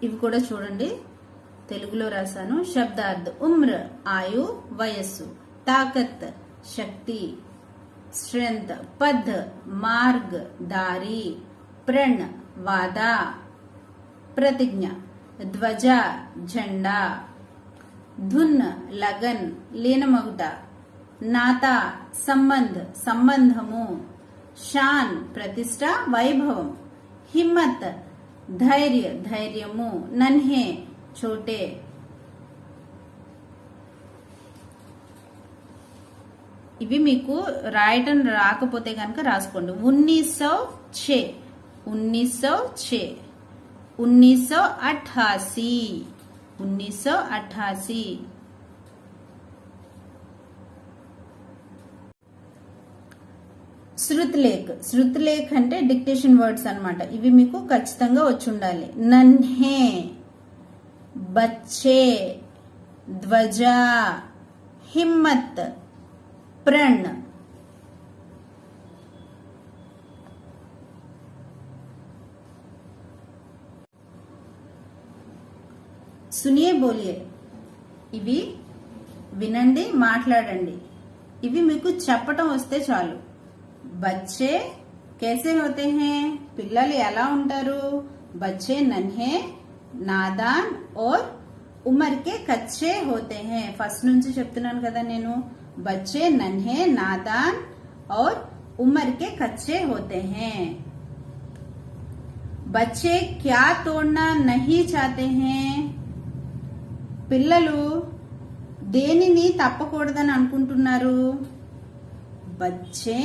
ఇవి కూడా చూడండి, తెలుగులో రాశాను. శబ్దార్థ్ ఉమ్ర ఆయు వయస్సు, తాకత్ శక్తి స్ట్రెంగ్త్, పద్ మార్గ్ దారి, ప్రణ్ వాదా ప్రతిజ్ఞ, ధ్వజ జెండా, ధున్ లగన్ లీనమగుట, నాతా సంబంధ్ సంబంధము, షాన్ ప్రతిష్ట వైభవం, హిమ్మత్ ధైర్య ధైర్యము, నన్హే చోటే. ఇవి మీకు రాయటం రాకపోతే కనుక రాసుకోండి. 1906 1906 1988 1988. శృత్లేఖ్, శృత్లేఖ్ అంటే డిక్టేషన్ వర్డ్స్ అన్నమాట. ఇవి మీకు ఖచ్చితంగా వచ్చి ఉండాలి. నన్హే, బచ్చే, ధ్వజ, హిమ్మత్, प्रण. सुनिए बोलिए, ఇవి వినండి మాట్లాడండి. ఇవి మీకు చెప్పటం వస్తే చాలు. బచ్చే कैसे होते हैं, పిల్లలు ఎలా ఉంటారు. बच्चे नन्हे नादान और उम्र के कच्चे होते हैं. ఫస్ట్ నుంచి చెప్తున్నాను కదా నేను. बच्चे नन्हे नादान और उम्र के कच्चे होते हैं. बच्चे क्या तोड़ना नहीं चाहते हैं, పిల్లలు దేనిని తప్పకూడదని అనుకుంటున్నారు. బచ్చే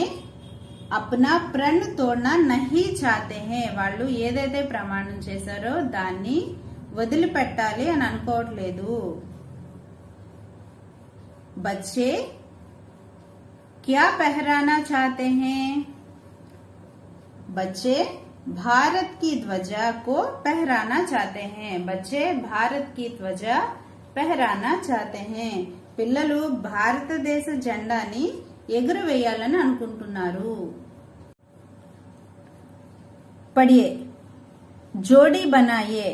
అప్నా ప్రణ్ తోడ్నా నహీ చాతే హే, వాళ్ళు ఏదైతే ప్రమాణం చేశారో దాన్ని వదిలిపెట్టాలి అని అనుకోవట్లేదు. బచ్చే क्या पहराना चाहते हैं, बच्चे भारत की ध्वजा को पहराना चाहते हैं. बच्चे भारत की ध्वजा पहराना चाहते हैं. పిల్లలు భారతదేశ జెండాని ఎగురవేయాలని అనుకుంటున్నారు. పడియే, జోడీ బనాయే,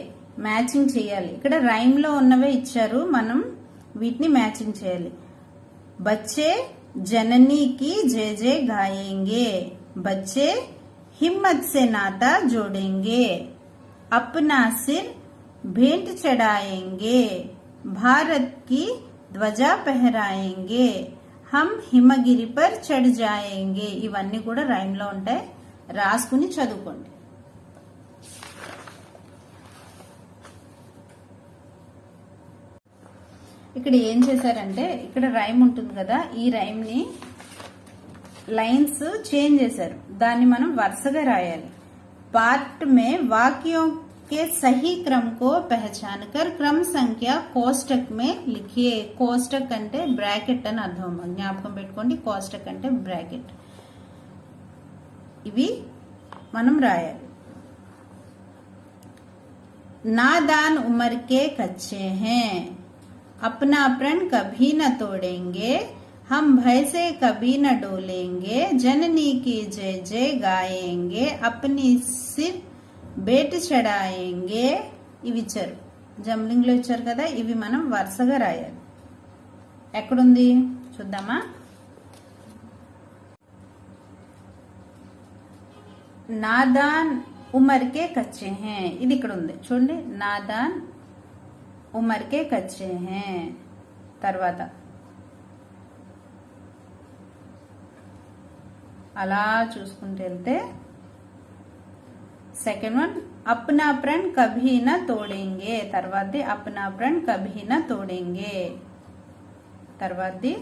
మ్యాచింగ్ చేయాలి. ఇక్కడ రైమ్ లో ఉన్నవే ఇచ్చారు, మనం వీటిని మ్యాచింగ్ చేయాలి. బచ్చే जननी की जय जय गाएंगे, बच्चे हिम्मत से नाता जोड़ेंगे, अपना सिर भेंट चढ़ाएंगे, भारत की ध्वजा फहराएंगे, हम हिमगिरी पर चढ़ जाएंगे. ఇవన్నీ కూడా రైమ్ లో ఉంటాయి, రాసుకుని చదువుకోండి. ఇక్కడ ఏం చేశారంటే, ఇక్కడ రైమ్ ఉంటుంది కదా, ఈ రైమ్ ని లైన్స్ చేంజ్ చేశారు. దాన్ని మనం వరుసగా రాయాలి. पार्ट में वाक्यों के सही क्रम को पहचान कर क्रम संख्या कोष्टक में लिखिए. कोष्टक అంటే బ్రాకెట్ అని అర్థం, జ్ఞాపకం పెట్టుకోండి. కోష్టక్ అంటే బ్రాకెట్. ఇవి మనం రాయాలి. नादान उम्र के कच्चे हैं, अपना प्रण कभी न तोड़ेंगे, हम भय से कभी न डोलेंगे, जननी की जय जय गाएंगे, अपनी सिर బేట్ చడాయేంగే. ఇవి ఇచ్చారు, జంబ్లింగ్ లో ఇచ్చారు కదా, ఇవి మనం వరుసగా రాయాలి. ఎక్కడుంది చూద్దామా. నాదాన్ ఉమర్కే కచ్చే హే, ఇది ఇక్కడ ఉంది చూడండి. నాదాన్ ఉమర్కే కచ్చే హే. తర్వాత అలా చూసుకుంటూ వెళ్తే సెకండ్ వన్ अपना प्रण कभी न तोड़ेंगे, తర్వాతది अपना प्रण कभी न तोड़ेंगे, తర్వాతది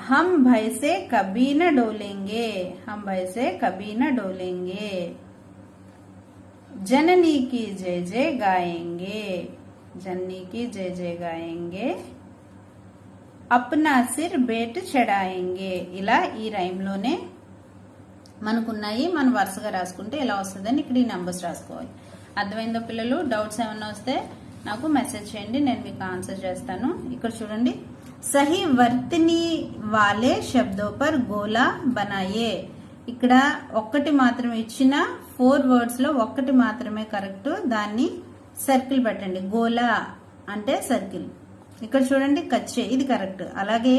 हम भय से कभी न डोलेंगे, हम भय से कभी न डोलेंगे, जननी की जय जय गाएंगे, जननी की जय जय गाएंगे, అప్నా సిర్ బేట్ చడాయేంగే. ఇలా ఈ రైమ్ లోనే మనకున్నాయి. మనం వరుసగా రాసుకుంటే ఎలా వస్తుందని ఇక్కడ ఈ నంబర్స్ రాసుకోవాలి. అర్థమైందో పిల్లలు? డౌట్స్ ఏమన్నా వస్తే నాకు మెసేజ్ చేయండి, నేను మీకు ఆన్సర్ చేస్తాను. ఇక్కడ చూడండి, సహీ వర్తిని వాలే శబ్దోं पर గోలా బనాయే. ఇక్కడ ఒక్కటి మాత్రమే ఇచ్చిన 4 వర్డ్స్ లో ఒక్కటి మాత్రమే కరెక్ట్, దాన్ని సర్కిల్ పెట్టండి. గోలా అంటే సర్కిల్. ఇక్కడ చూడండి, కచ్చే ఇది కరెక్ట్. అలాగే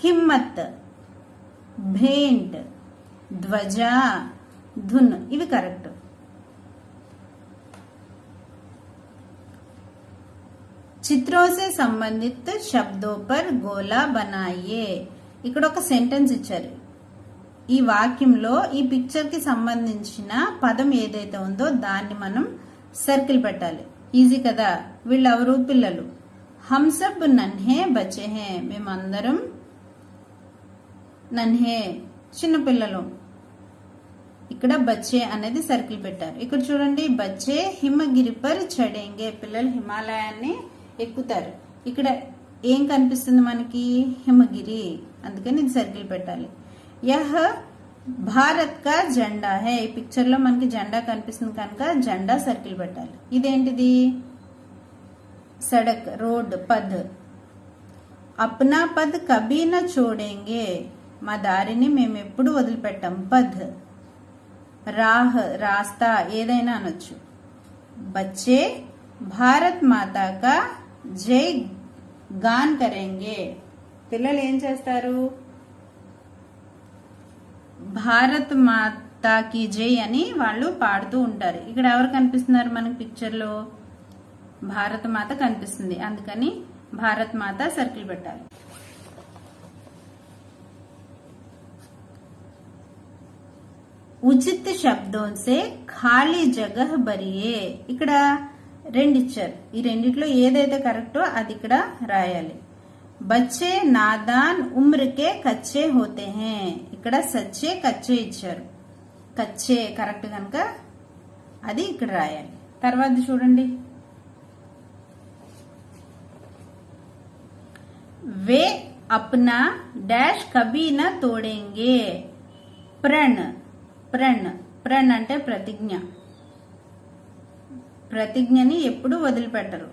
హిమ్మత్, भेंट, ध्वजा, धुन ఇవి కరెక్ట్. చిత్రోं से संबंधित शब्दों पर गोला बनाइए. ఇక్కడ ఒక సెంటెన్స్ ఇచ్చారు. ఈ వాక్యంలో ఈ పిక్చర్ కి సంబంధించిన పదం ఏదైతే ఉందో దాన్ని మనం సర్కిల్ పెట్టాలి. ఈజీ కదా. వీళ్ళెవరు? పిల్లలు. हम सब नन्हे बच्चे हैं. మేమందరం నన్హే చిన్న పిల్లలు. ఇక్కడ బచ్చే అనేది సర్కిల్ పెట్టారు. ఇక్కడ చూడండి, బచ్చే హిమగిరి పర్ చడేంగే. పిల్లలు హిమాలయాన్ని ఎక్కుతారు. ఇక్కడ ఏం కనిపిస్తుంది మనకి? హిమగిరి. అందుకని ఇది సర్కిల్ పెట్టాలి. యహ్ భారత్ కా జెండా హై. ఈ పిక్చర్ లో మనకి జెండా కనిపిస్తుంది కనుక జెండా సర్కిల్ పెట్టాలి. ఇదేంటిది? సడక్, రోడ్, పద్. అప్నా పద్ కభీ న చోడేంగే. మా దారిని మేము ఎప్పుడు వదిలిపెట్టాం. పద్. రాహ్, రాస్తా, ఏదైనా అనొచ్చు. బచ్చే భారత్ మాతా కా జై గాన్ కరేంగే. పిల్లలు ఏం చేస్తారు? భారత్ మాతాకి జై అని వాళ్ళు పాడుతూ ఉంటారు. ఇక్కడ ఎవరు కనిపిస్తున్నారు మనకి పిక్చర్ లో? భారత మాత కనిపిస్తుంది. అందుకని భారత్ మాత సర్కిల్ పెట్టాలి. ఉచిత శబ్దం సే ఖాళీ జగహ్ భరియే. ఇక్కడ రెండు ఇచ్చారు. ఈ రెండిట్లో ఏదైతే కరెక్టో అది ఇక్కడ రాయాలి. బచ్చే నాదాన్ ఉమ్రకే కచ్చే హోతే హే. ఇక్కడ సచ్చే కచ్చే ఇచ్చారు. కచ్చే కరెక్ట్ కనుక అది ఇక్కడ రాయాలి. తర్వాత చూడండి, వే అప్నా డాష్ కభీ న తోడేంగే. ప్రణ్, ప్రణ్, ప్రణ్ అంటే ప్రతిజ్ఞ. ప్రతిజ్ఞని ఎప్పుడు వదిలిపెట్టరు.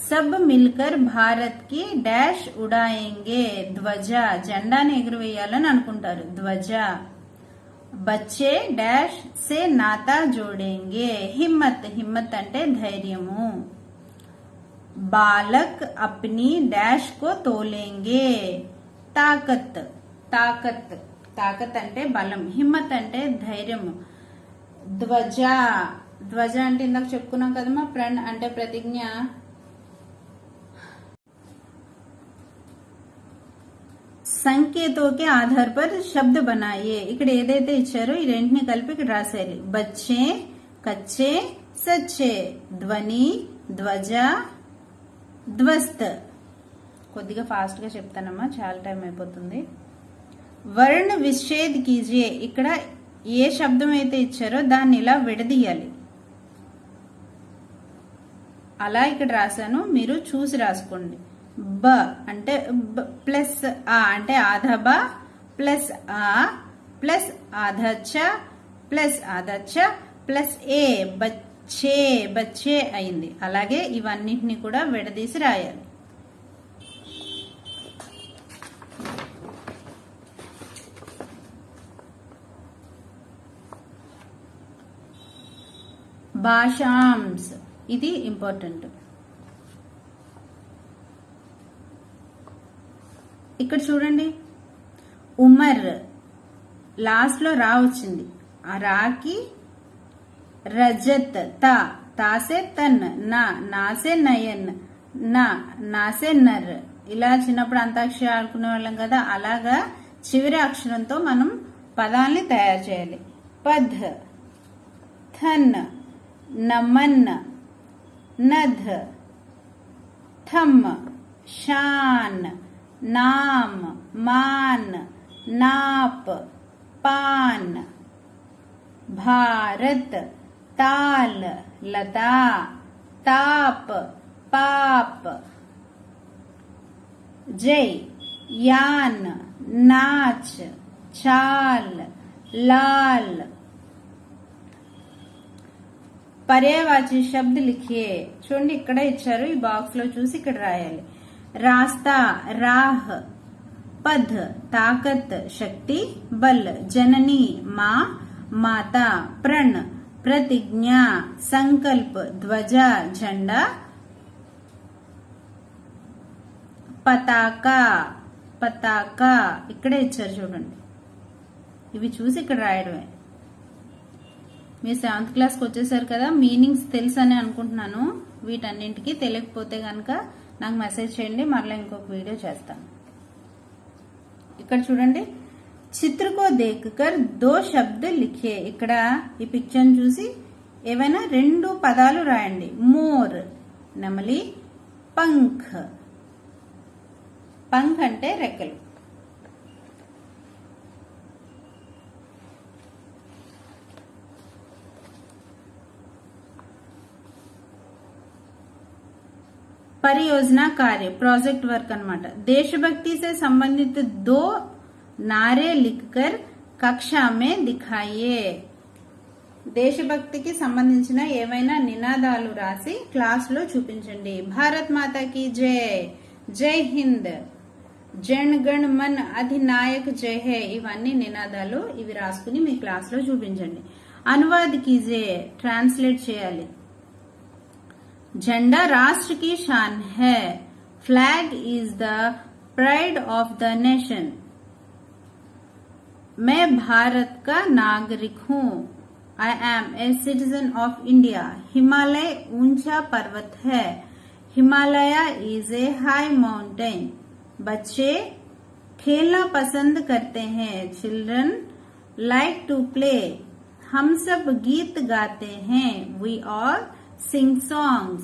సబ్ మిల్కర్ భారత్ కి డాష్ ఉడాయేంగే. ధ్వజ, జెండాని ఎగురవేయాలని అనుకుంటారు. ధ్వజ. బచ్చే డాష్ సే నాతా జోడేంగే. హిమ్మత్, హిమ్మత్ అంటే ధైర్యము. బాలక్ అప్ని డాష్ కో తోలేంగే. తాకత్, తాకత్, తాకత్ అంటే బలం. హిమ్మత్ అంటే ధైర్యము. ధ్వజ, ధ్వజ అంటే ఇందాక చెప్పుకున్నాం కదమ్మా. ప్రణ్ అంటే ప్రతిజ్ఞ. సంకేతో కే ఆధార్ పర్ శబ్ద బనాయే. ఇక్కడ ఏదైతే ఇచ్చారో ఈ రెంటిని కలిపి ఇక్కడ రాసేయాలి. బచ్చే, కచ్చే, సచ్చే. ధ్వని, ధ్వజ, ధ్వస్త్. కొద్దిగా ఫాస్ట్ గా చెప్తానమ్మా, చాలా టైం అయిపోతుంది. వర్ణ విచ్ఛేద్ కీజియే. ఇక్కడ ఏ శబ్దం అయితే ఇచ్చారో దాన్ని ఇలా విడదీయాలి. అలా ఇక్కడ రాశాను, మీరు చూసి రాసుకోండి. బ అంటే ప్లస్ ఆ అంటే ఆధా బ ప్లస్ ఆ ప్లస్ ఆధా చ ప్లస్ ఆధా చ ప్లస్ ఏ. బచ్చే, బచ్చే అయింది. అలాగే ఇవన్నిటిని కూడా విడదీసి రాయాలి. భాషాంశ్ ఇది ఇంపార్టెంట్. ఇక్కడ చూడండి, ఉమర్ లాస్ట్ లో రా వచ్చింది. ఆ రాకి రజత్, తా, తాసే తన్, నా, నాసే నయన్, నా, నాసే నర్. ఇలా చిన్నప్పుడు అంతాక్షరి ఆడుకునే వాళ్ళం కదా, అలాగా చివరి అక్షరంతో మనం పదాల్ని తయారు చేయాలి. పద్, థన్, నమన్, నధ్, థమ్, షాన్, नाम, मान, नाप, पान. भारत, ताल, लता, ताप, पाप. जय, यान, नाच, चाल, लाल. పర్యాయవాచి శబ్ద లిఖియే. చూడండి ఇక్కడ ఇచ్చారు, ఈ బాక్స్ లో చూసి ఇక్కడ రాయాలి. రాస్తా రాహ్, పద్ తాకత్ శక్తి, బల్ जननी माँ माता, प्रण प्रतिज्ञा, संकल्प ध्वजा झंडा, పతాక పతాక ఇక్కడే ఇచ్చారు చూడండి. ఇవి చూసి ఇక్కడ రాయడమే. మీరు 7th క్లాస్కి వచ్చేసారు కదా, మీనింగ్స్ తెలుసు అని అనుకుంటున్నాను. వీటన్నింటికి తెలియకపోతే కనుక నాకు మెసేజ్ చేయండి, మరలా ఇంకొక వీడియో చేస్తాను. ఇక్కడ చూడండి, చిత్రకో దేఖ్కర్ 2 శబ్ద లిఖే. ఇక్కడ ఈ పిక్చర్ చూసి ఏవైనా 2 పదాలు రాయండి. మోర్ నెమలి, పంఖ్ పంఖ్ అంటే రెక్కలు. परियोजना कार्य प्रोजेक्ट वर्क अन्नमाट. देशभक्ति से संबंधित 2 नारे लिखकर कक्षा में दिखाइए. దేశభక్తికి సంబంధించిన ఏవైనా నినాదాలు రాసి క్లాస్ లో చూపించండి. భారత్ మాతా కీ జై, జై హింద్, జన్ గణ్ మన్ అధినాయక్ జై హే, ఇవన్నీ నినాదాలు. ఇవి రాసుకుని మీ క్లాస్ లో చూపించండి. అనువాద్ కీజే, ట్రాన్స్లేట్ చేయాలి. झंडा राष्ट्र की शान है. Flag is the pride of the nation. मैं भारत का नागरिक हूँ. I am a citizen of India. Himalaya ऊंचा पर्वत है. Himalaya is a high mountain. बच्चे खेलना पसंद करते हैं. Children like to play. हम सब गीत गाते हैं. We all sing songs.